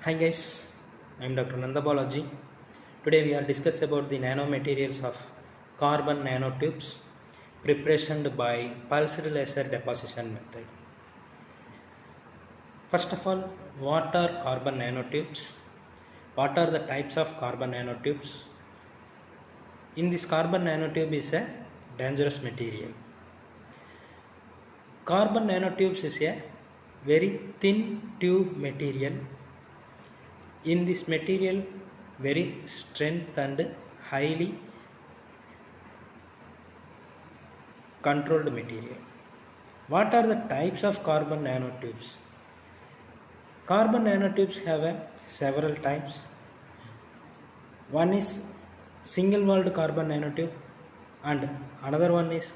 Hi guys, I am Dr. Nandhabalaji. Today we are discuss about the nanomaterials of carbon nanotubes preparation by pulsed laser deposition method. First of all, what are carbon nanotubes? What are the types of carbon nanotubes? In this carbon nanotube is a dangerous material. Carbon nanotubes is a very thin tube material. In this material, very strength and highly controlled material. What are the types of carbon nanotubes? Carbon nanotubes have several types. One is single walled carbon nanotube and another one is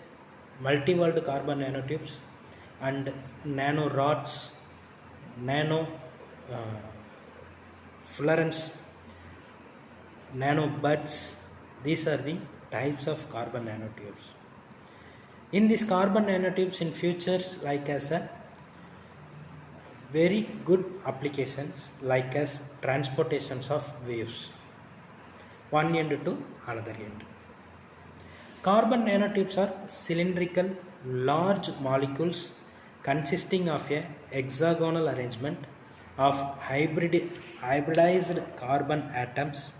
multi-walled carbon nanotubes and nano rods, nano fluorescence, nano buds. These are the types of carbon nanotubes. In these carbon nanotubes in futures, like as a very good applications like as transportations of waves one end to another end. Carbon nanotubes are cylindrical large molecules consisting of a hexagonal arrangement of hybridized carbon atoms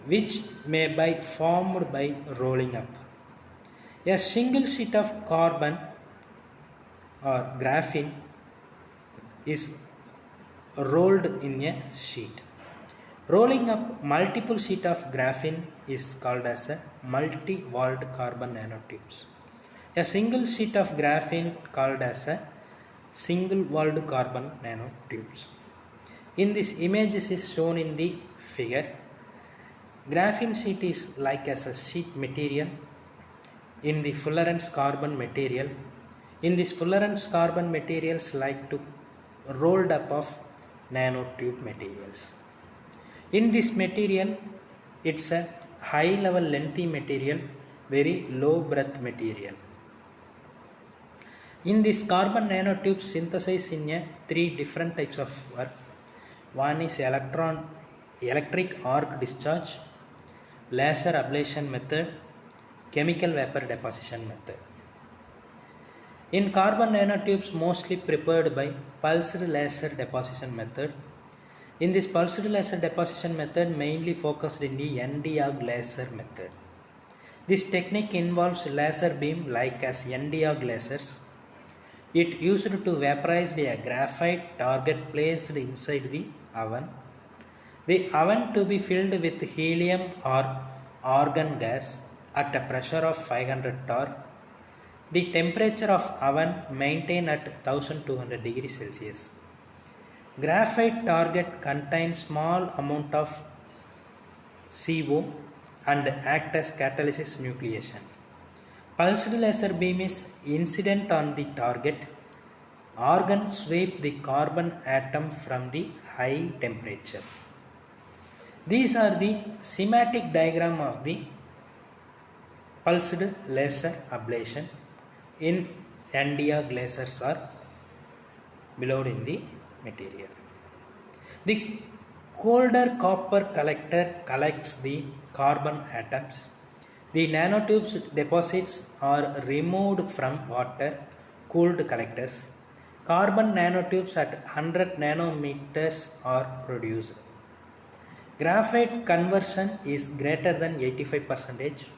which may be formed by rolling up. A single sheet of carbon or graphene is rolled in a sheet. Rolling up multiple sheet of graphene is called as a multi-walled carbon nanotubes. A single sheet of graphene called as a single-walled carbon nanotubes. In this image is shown in the figure. Graphene sheet is like as a sheet material in the fluorescence carbon material. In this fluorescence carbon materials like to rolled up of nanotube materials. In this material, it's a high level lengthy material, very low breadth material. In this carbon nanotube synthesized in a three different types of work. One is electric arc discharge, laser ablation method, chemical vapor deposition method. In carbon nanotubes mostly prepared by pulsed laser deposition method. In this pulsed laser deposition method mainly focused in the Nd:Ag laser method. This technique involves laser beam like as Nd:Ag lasers. It used to vaporize a graphite target placed inside the oven. The oven to be filled with helium or argon gas at a pressure of 500 torr. The temperature of oven maintained at 1200 degrees Celsius. Graphite target contains small amount of CO and act as catalysis nucleation. Pulsed laser beam is incident on the target. Argon sweep the carbon atom from the high temperature. These are the schematic diagram of the pulsed laser ablation. In Nd:Ag lasers are below in the material. The colder copper collector collects the carbon atoms. The nanotubes deposits are removed from water cooled collectors. Carbon nanotubes at 100 nanometers are produced. Graphite conversion is greater than 85%.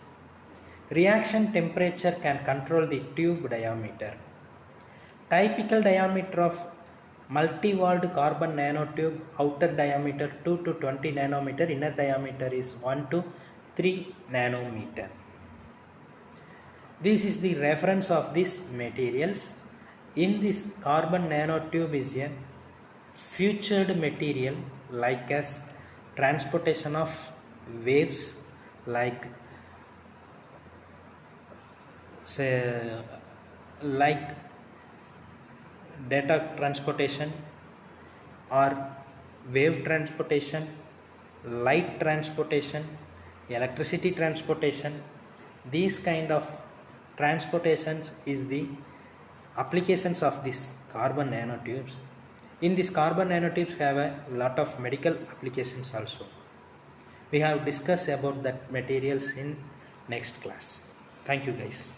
Reaction temperature can control the tube diameter. Typical diameter of multi-walled carbon nanotube, outer diameter 2 to 20 nanometer, inner diameter is 1 to 3 nanometer. This is the reference of these materials. In this carbon nanotube is a featured material like as transportation of waves like data transportation or wave transportation, light transportation, electricity transportation. These kind of transportations is the applications of these carbon nanotubes. In this, carbon nanotubes have a lot of medical applications also. We have discussed about that materials in next class. Thank you guys.